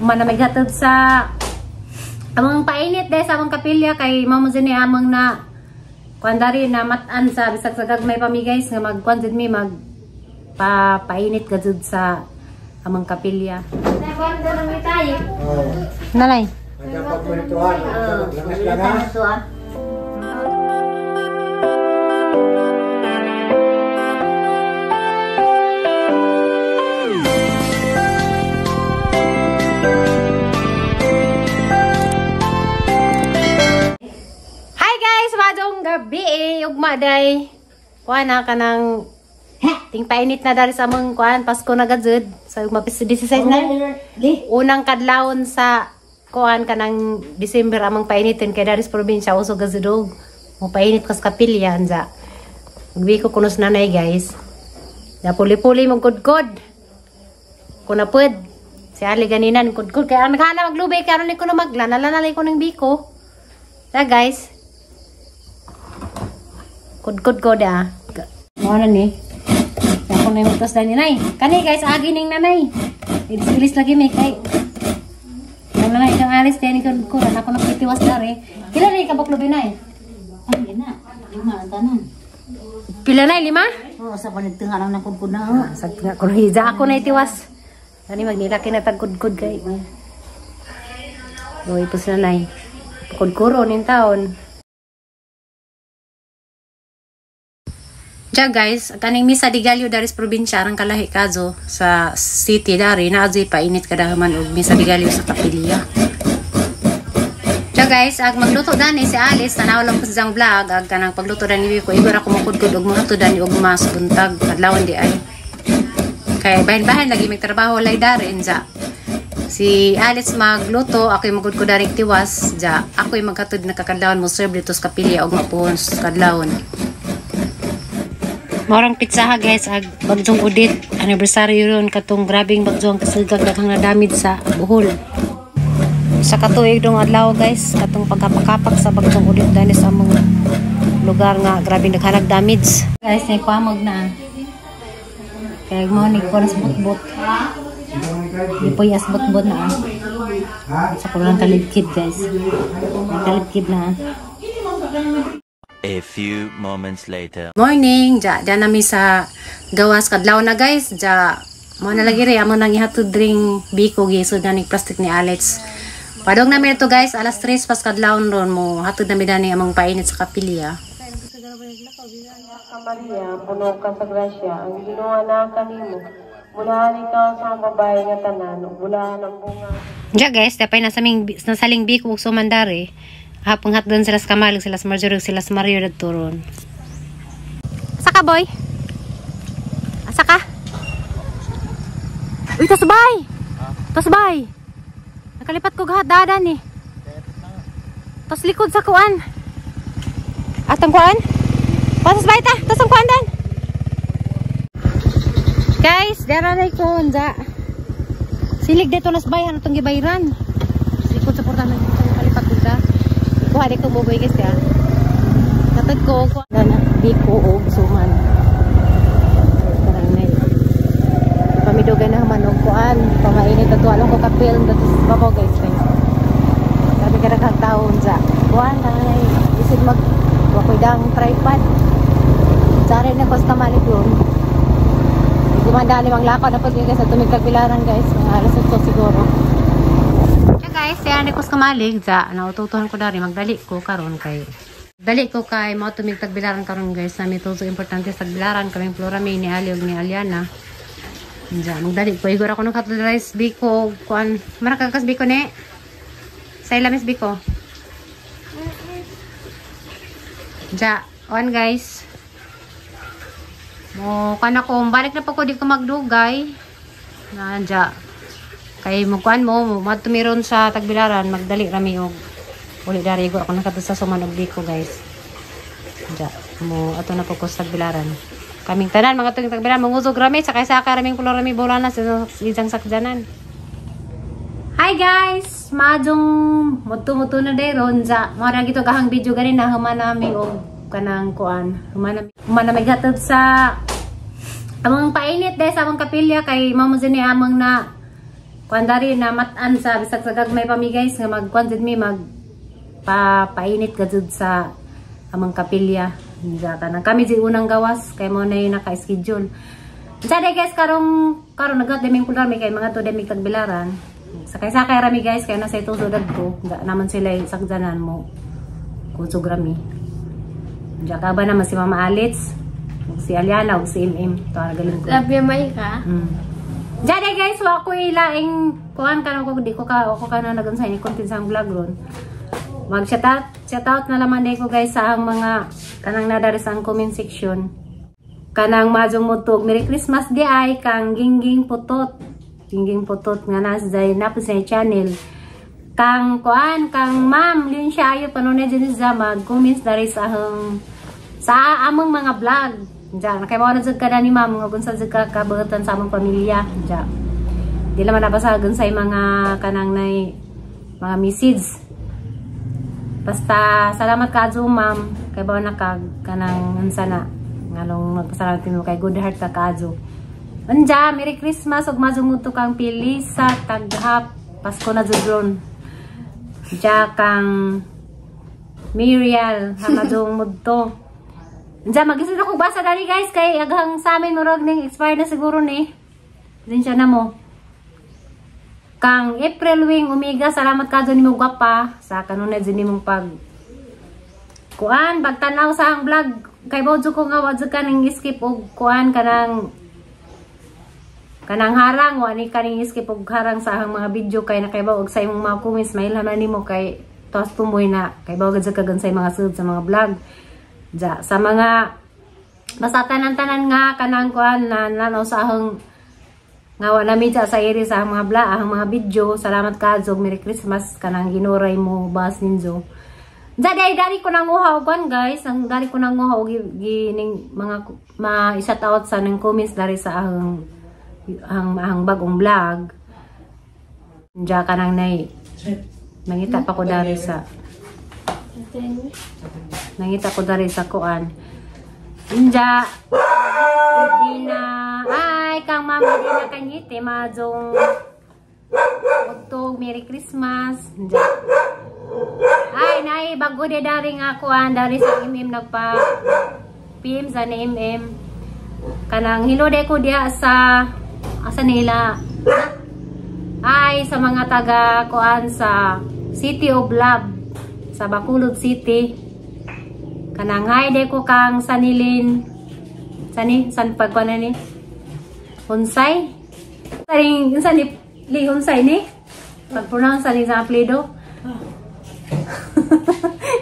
manamighatod sa among painit dahil sa among kapilya kay mamo ni among na kuandari na matan sa bisag sa gagmay pa mi guys nga magkuan jud mi mag painit ka jud sa among kapilya. Nalay. Dapat perituan. Langas-langas. Gabi ugma day kuan na kanang ting painit na dari sa among kuan Pasko na gadzud sa ugma 16 na unang kadlawon sa kuan kanang December among painitin kay dari sa probinsya uso gadzud mo painit kas kapilya anza ugbi ko kunos nanay guys da puli-puli mong kudkod kuna pud si ali ganinan kudkod kay ang naghala maglubay kay aron ni ko na maglanala ko ning biko da guys kudkod ko da. Ano ni? Ako na yung utos na ni Nay. Kani guys, agi ning nanay. Ilis lagi may kay. Ang nanay kang alis din ko ako na pitiwas dari. Pila rin ka baklo binay? Ay, na. 5 ang tanan. Pila na 5? Oo, sa panagtunga lang na kudkod na. Sa kurhiza ako na itiwas. Kani magnilaki na tagkudkod kay. Loy po sa nanay. Kudkuro ning taon. Diya guys, kaning misa di galyo dari sa probinsya arang kalahi kazo sa city dari na azoy painit kadahaman og misa di galyo sa kapilya. Diya guys, ag magluto dani si Alice tanaw lang ko sa vlog ag kanang pagluto dani ko igor ako makudkod og mga to dani og mas buntag kadlawon di ay. Kay bahin-bahin lagi may trabaho lay dari inja. Si Alice magluto, ako yung magkudkod dari tiwas, diya ako yung magkatod na kakadlawon mo serve dito sa kapilya og mapuhon sa kadlawon. Morang pizza ha guys, ag bagjong udit anniversary ron katong grabing bagjong kasigag daghang na damage sa Bohol. Sa katuig dong adlaw guys, katong pagkapak sa bagjong udit dani sa among lugar nga grabing daghang damage. Guys, nay pamog na. Kay mo ni kon bot-bot. Di po yas bot-bot na. Sa kulang kaligkid guys. Kaligkid na. A few moments later. Morning, ja nami sa gawas kadlaw na guys. Ja mo na lagi re amo nang ihatod ring biko gisod na ning plastic ni Alex. Padong namin ito guys, alas 3 pas kadlaw ron mo hatod namin dani among painit sa kapilya. Maria, puno ka sa grasya, ang ginawa na kanimo. Mulahan ikaw sa babae nga tanan, mulahan ang bunga. Ja guys, dapay nasaling biko ug sumandare. Hapong hatdon sila sa kamalig, sila sa Marjorie, sila sa Mario na turon. Asa ka, boy? Asa ka? Uy, tasbay! Tasbay! Nakalipat ko gahat dadan eh. Tas likod sa kuan. Atang kuan? Pasasbay ta! Tas ang kuan dan! Guys, dara na ikon, ja. Silig dito nasbayan, itong gibayran. Likod sa portahan, nakalipat ko da. Kuha di ko buboy guys ya. Katod ko na biko o suman. Parang na pamidogan na man og kuan. Pamainit ato along ko ka-film dito sa babaw guys. Sabi ka nakang taon sa kuan ay isip mag wakoy dang tripod. Sari na ko sa mali doon. Gumanda limang lakaw na pag guys sa tumigkagbilaran guys. Alas 8 siguro. Guys, yan ko sa kamalig ja naututuhan ko dari magdali ko karon kay mao tumig tagbilaran karon guys nami tuto importante sa tagbilaran kaming Florami ni Ali ug ni Aliana. Ja magdali ko igor ako nang katodrize biko kuan marakakas biko ne. Sa ilamis biko. Ja, on guys. Mo kana ko balik na pa ko di ko magdugay. Na ja kay magkuan mo matumiron sa tagbilaran magdali rami og uli dari ko ako nakato sa suman og biko guys. Ja mo ato na fokus sa tagbilaran. Kaming tanan mga tuig tagbilaran mangusog rami sa kaysa raming kulor rami bolana sa isang sakjanan. Hi guys, madong muto-muto na day ron ja. Mara gito kahang video gani na humana mi og kanang kuan. Humana may gatod sa among painit day sa among kapilya kay mamo ni among na kuandari na matan sa bisag sa gagmay pa mi guys nga magkuan jud mi mag painit ka jud sa amang kapilya. Kanang kami jud unang gawas kay mo na yung naka-schedule. Sada guys karon nagat deming pular mi kay mga to deming tagbilaran. Sakay-sakay rami guys kay nasa ito sudad ko. Naman sila sakdanan mo. Kusog rami. Diya ka ba naman si Mama Alits, si Aliana, o si MM. Ito galing ko. Love you, may ka? Jadi guys, ako ilaing kuhan ka na ko, di ko ka, ako ka na nag-unsay ni content sa vlog ron. Mag-shoutout na laman din ko guys sa ang mga kanang nadari sa comment section. Kanang majong mutog, Merry Christmas di ay kang Gingging Putot. Gingging Putot nga nasa na po sa channel. Kang kuan, kang Ma'am Lin siya ayo panunay din sa mag-comments dari sa among mga vlog. Diyan, nakaibawa na jud ka ni Ma'am nga kung sa jud ka kabagatan sa among pamilya. Diyan. Di naman nabasagan sa mga kanang nay mga message. Basta salamat ka adto Ma'am kay bawa na kag kanang unsana ngalong magpasalamat mo kay good heart ka adto. Anja, Merry Christmas ug mazumuto kang pili sa taghap Pasko na jud ron. Diya kang Miriel hamadong mudto. Anja magisid ako basa dali guys kay aghang sa amin murag ning expire na siguro ni. Din siya na mo. Kang April Wing Omega, salamat ka dyan mo gwapa sa kanunay dyan mong pag kuan, pagtanaw sa ang vlog kay Bojo ko nga wadyo ka ning skip og kuan kanang harang wani ka ning skip og harang sa ang mga video kay nakaibaw og sa imong mga comments mailhan na nimo kay tos tumoy na kay baw gid ka gansay mga sud sa mga vlog ja sa mga basta tanan-tanan nga kanang kuan na nanaw sa ang ngawa namin sa iri sa mga vlog, ang mga video. Salamat ka, Zog. Merry Christmas. Kanang ginuray mo, bas ninyo. Dari ko nang uhaw, guys. Dari ko nang uhaw, gining mga isat out sa ng comments dari sa ang bagong vlog. Diya ka nang nangita pa ko dari sa kuan. Diya, hindi na ay kang Ma'am hindi na kanyite majong utog Merry Christmas. Ay nay bago de dari nga kuan dari sa MM nagpa PM sa ni MM kanang hinode ko dia sa asa nila ay sa mga taga kuan sa City of Love sa Bacolod City kanang hay de ko kang Sanilin san pagkuan ni Hunsay. Saring sa ni Hunsay ni. Pag-pronounce sa ni sa apelyido.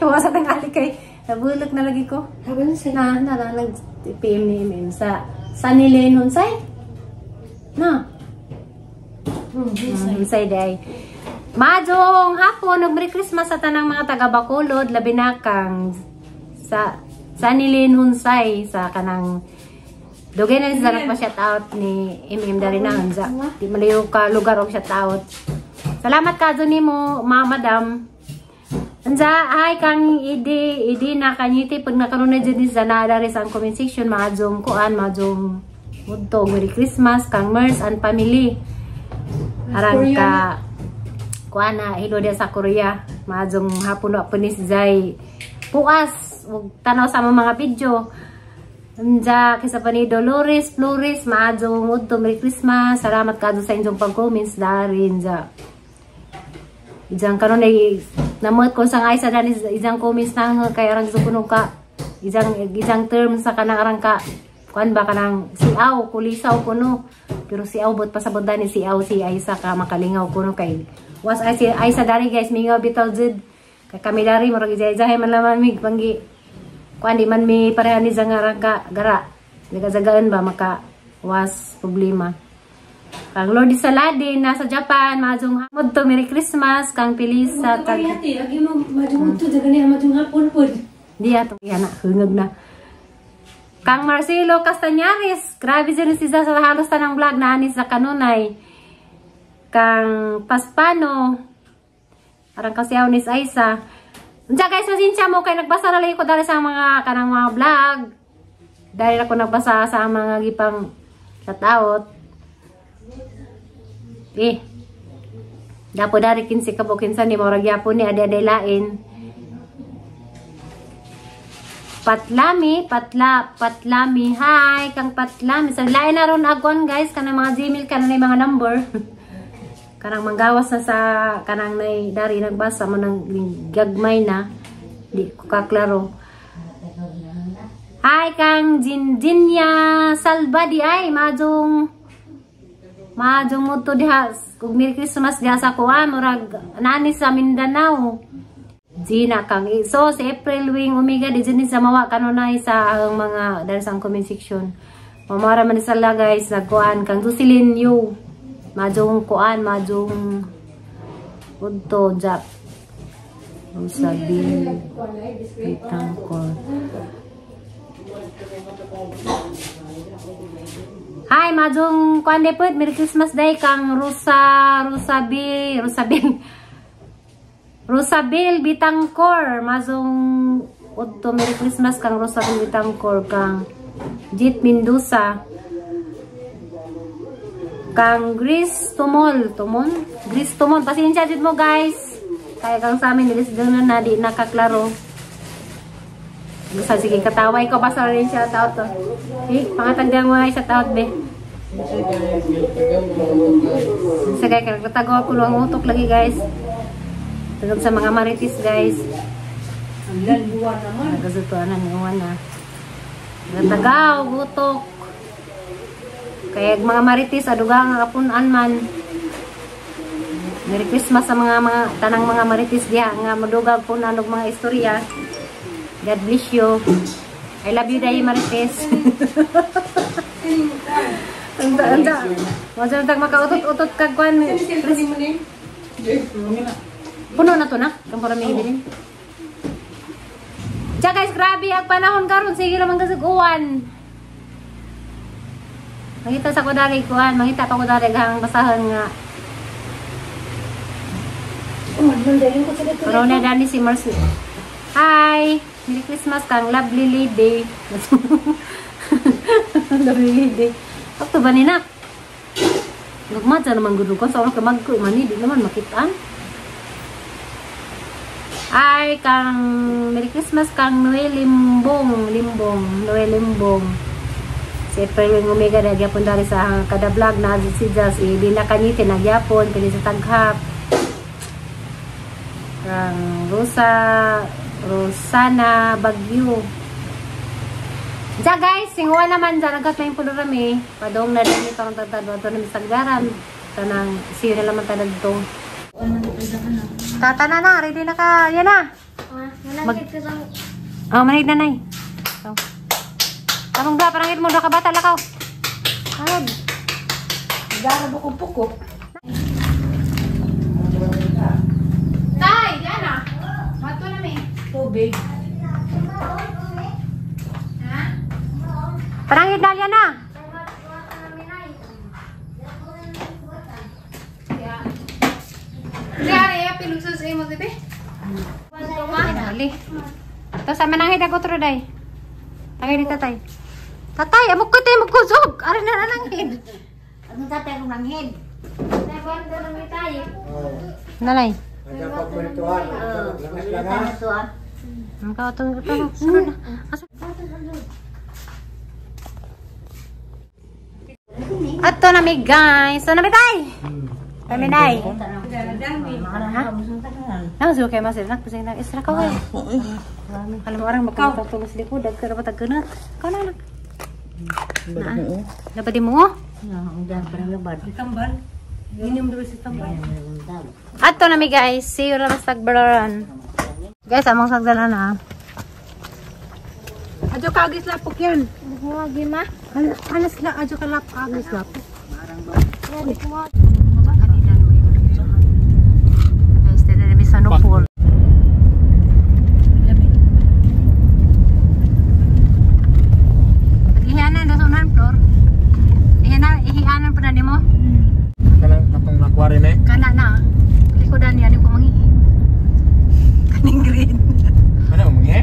Iwasa tang ali kay nabulok na lagi ko. Na nag-PM ni MM sa Sanilin Hunsay. Na. Hunsay day. Majong hapon Merry Christmas sa tanang mga taga Bacolod labi na kang sa Sanilin Hunsay sa kanang dugay na nila nagpa-shout out ni MM dari na hanza. Di malayo ka lugar og shout out. Salamat ka dun mo, madam. Hanza ay kang idi na kanyiti pag nakaroon na dyan sa naadari sa comment section majong kuan majong mudto Merry Christmas kang Mers and family. Arang ka kuan na hilo dia sa Korea. Majong hapon wa punis jay puas ug tanaw sa mga video. Anja kisa pa ni Dolores Flores maadong udto Merry Christmas. Salamat kadto sa inyong pag-comments darin ja. Ijang karon ay namot ko sa ngay sa dani ijang comments na kay arang sukuno ka. Ijang term sa kanang arang ka kuan ba kanang siaw kulisaw kuno. Pero siaw bot pasabot dani siaw si Aisa ka makalingaw kuno kay was ay si Aisa dari guys mingaw bitaw jud. Kay kami dari murag ijay man laman mig panggi kuan di man mi pareha ni zangarang ka gara nagazagaan ba maka was problema kang Lord Saladi nasa Japan majong hamod to Merry Christmas kang pilis sa tag agi mo majong to dagani majong hapon pod diya to yana hungag na kang Marcelo Castañares grabe din si sa halos tanang vlog na ani sa kanunay kang Paspano arang kasiyaw ni Aisa. Diyan guys, masinsya mo kay nagbasa na lang ko dahil sa mga kanang mga vlog. Dahil ako nagbasa sa mga gipang shoutout. Dapo dari 15 ka bukinsan ni murag yapon ni ade-ade lain. Patlami, patlami. Hi, kang patlami. Sa lain na ron agon guys, kanang mga Gmail, kanang mga number. Kanang manggawas na sa kanang nay dari nagbasa mo nang gagmay na. Di ko kaklaro. Hi, kang Jinya Salva di ay majong mo to diha. Kung Merry Christmas diha sa kuan, murag nani sa Mindanao. Gina kang so si April Wing Omega di dyan sa mawa kanunay sa ang mga dahil sa comment section. Mamara man sala guys nagkuan kang Jocelyn Yu majong kuan majong udto jak sabi bitang ko. Hi majong kuan depot Merry Christmas day kang Rosabel Bitangkor, mazong udto Merry Christmas kang Rosabel Bitangkor, kang Jit Mendoza, kang Gris Tumon, pasensya jud mo guys, kaya kang sa amin nilis doon na di nakaklaro. Gusto sige kataway ko basta rin siya taot to. Pangatagdang mga isa taot be. Sige kaya katagawa ko lang utok lagi guys. Tugod sa mga maritis guys. Nagasutuan na niwan na. Natagaw, gutok. Kaya mga maritis, adugang kapunan man. Merry Christmas sa mga tanang mga maritis diha. Nga madugag po na mga istorya. God bless you. I love you day maritis. Anda. Masarap makautot-utot kagwan. Puno na to na. Kampara may ibilin. Diya guys, grabe. Ang panahon karon sige lang magkasuguan. Mangita sa kudari kuhan. Mangita ka kudari hang basahan nga. Pero na dani si Marcy. Hi! Merry Christmas kang lovely lady. Lovely lady. Ako ba ninak? Nagmadya naman gudu ko. Sa oras ka magko. Mani, di naman makitaan. Ay, kang Merry Christmas kang Noel Limbong. Noel Limbong. Si April Wing Omega na gyapon dari sa kada vlog na si Jazz. Di na kanyite na gyapon. Pili sa taghap. Kang Rosana Bagyo. Diya guys, singuan naman dyan. Nagat na yung pulurami. Padong na din ito ang tatadwa. Ito na misagdaran. Tanang siyo na laman tanag ito. Tata na, ready na ka. Yan na. Manahid na, nay. Tamang ba, parang mo, ka bata, lakaw. Ahod. Gara bukong-pukok. Tay, yan na. Mato na, may. Tubig. Ha? Parang na, yan na. Mo bebe. Tapos sa manangit ako truday. Tagay ni tatay. Tatay, amok ko tayo magkusog. Ara na nanangid. Ano tatay kong nanghid? Nalay. Ada pagberituan. Langas-langas. Ikaw itong ato na mi guys. So na bitay. Kami nay. Nang kayo masir nak pasing nang isra ka way. Alam mo orang magkatapos sa likod dag ka patag kana. Kana nak. Dapat mo? Ang dyan parang labad. Tambal. Inom dulu si tambal. Ato na mi guys. See you lang sa tagbaran. Guys, among sagdala na. Ajo kagis lapok yan. Huwag ma. Anas na ajo kalap kagis lapok. Sanopol. Ihianan na sa unahan floor. Ihianan pa na mo. Kanang natong nakwari na eh. Kana na. Likodan yan yung kumangihi. Kaning green. Ano mangi?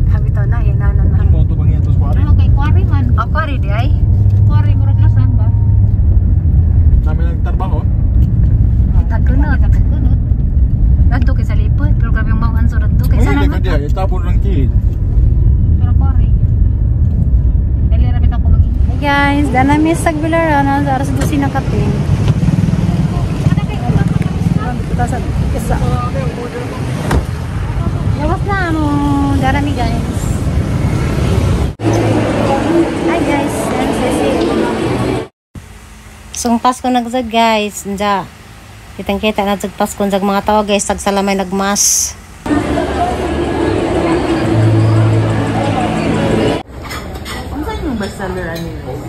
Habito na ihianan na. Mo to bang yatos kwari? Ano kay kwari man? Kwari di ay. Kwari murag lasan ba? masjid. Pero kore. Dali rapit ako mag. Hey guys, dana mi sa Bilaran sa aras 12 na kape. Isa. Lawas na ano, dara mi guys. Hi guys, sungpas ko nagsag guys, nja. Kitang-kita na sa Pasko sa mga tao guys, tagsalamay nagmas. Ano saan yung bestseller ano yun?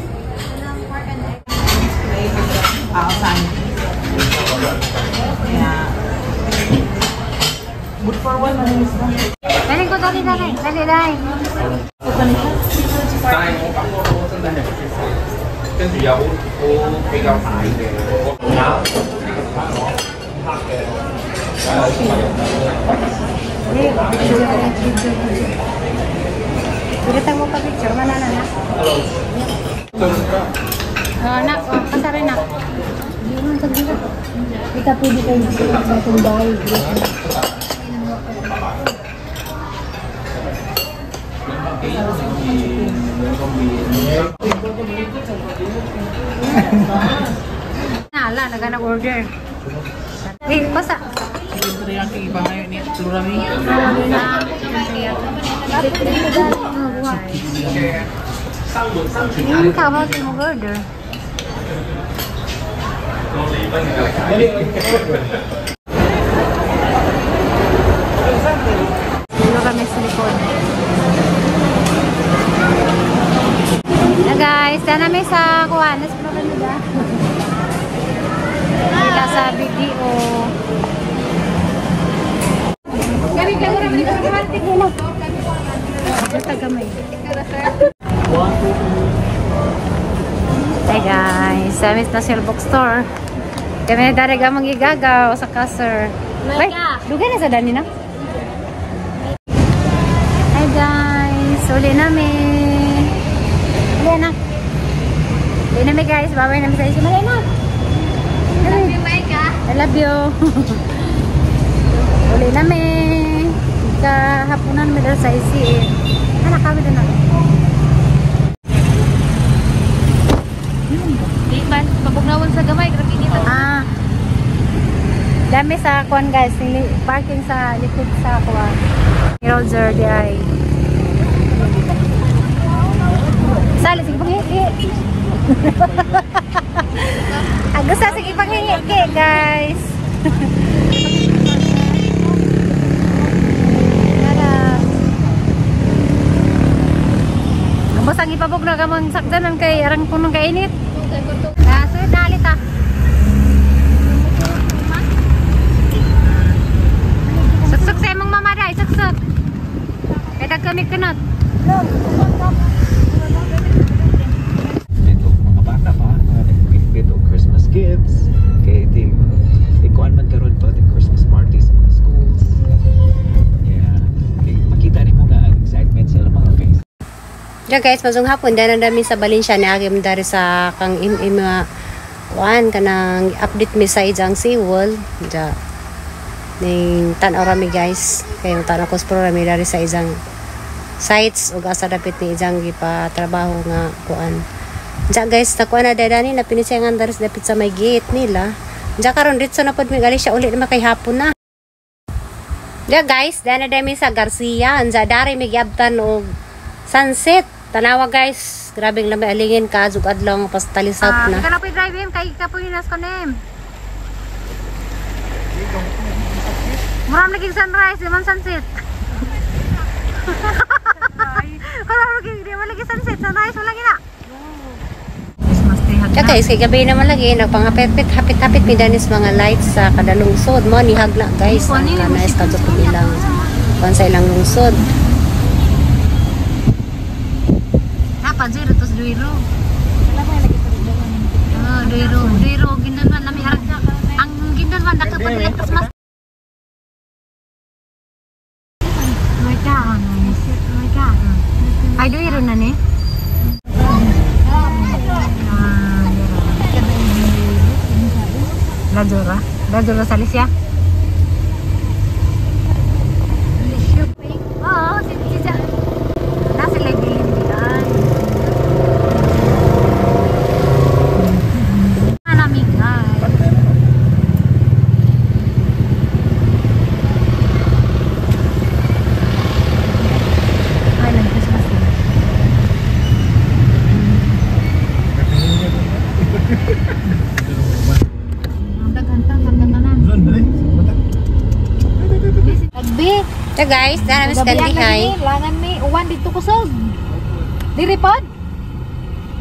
Saan? Yeah. Good for one, malinis na. Dali ko, dali. Dali. 跟住有比較大嘅鴨。 Kita mo pa-picture, mana na? Nak, pasarin na. Kita pwede kayo sa itong bahay. Nala, nag-order. Pasa. Teriyaki iba ngayon ni Turami. Ini kamu mau order. Dulu kami silikon. Nah guys, dan kami sa kuhanas pero kami dah. Kita sa video. Kami orang ni romantic mo. Tagamay. Hey guys, samis na sila bookstore. Kami na daraga magigagaw sa kasser. Ay, duga na sa dani na. Hi guys, uli namin. Uli na. Uli namin guys, babay namin sa iso. Malay na. I love you. Uli namin. Kahapunan may dala sa isi. Anak kami doon na. Iman, pabugnawan sa gamay. Dami sa kuan guys. Parking sa likod sa kuan. Roger di ay. Sali, sige panghingi. Gusto sige panghingi guys. Kamu sang ipabog na kamon sakdanan kay arang punong kainit. So dalit ah. Suksuk sa imong mama dai, suksuk. Kay kami kunot. Ito mga bata pa, ito Christmas gifts, kay ikuan man karon pa the Christmas parties sa mga schools. Yeah, okay. Makita rin mo nga ang excitement sa mga guys. Yeah guys, masong hapon dahil nandami sa Valencia ni agim dari sa kang mga kuan kanang update mi sa ijang seawall. Ja ning tan-aw rami guys, kay tan ako spro rami dari sa ijang sites ug asa dapit ni ijang gipatrabaho nga kuan. Ja guys, nakuha na dadani na pinisengan dari sa dapit sa may gate nila. Ja karon ditso na pod mi gali siya uli na kay hapon na. Ja guys, dana dami sa Garcia, ja dari mi giabtan og sunset. Tanawa guys, grabing lamay alingin ka azug adlaw nga pastalisap na. Kana poy drive him kay kapoy nas konem. Muram lagi sunrise, di man sunset. Muram lagi di man lagi sunset, sunrise wala gina. Ya guys, kay gabi naman lagi nagpanghapit-hapit midanis mga lights sa kada lungsod mo ni hagna guys. Ang kanais kadto ilang sa ilang lungsod. Pajero tos duiro. Wala pa lagi duiro. Duiro gindan nami harag. Ang gindan man nakapadilat tas mas. May ka. Ay duiro na ni. Dajora salis ya. Oh, So guys, dara mis Candy High. Langan mi uwan dito kusog. Diri pod.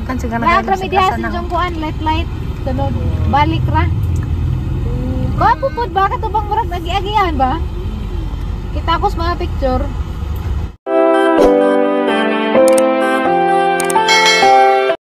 Kan sigana Lahat rami diha sa jungkuan light. Sunod balik ra. Ko pupod ba katubang murag nagi-agian ba? Kita ko sa mga picture.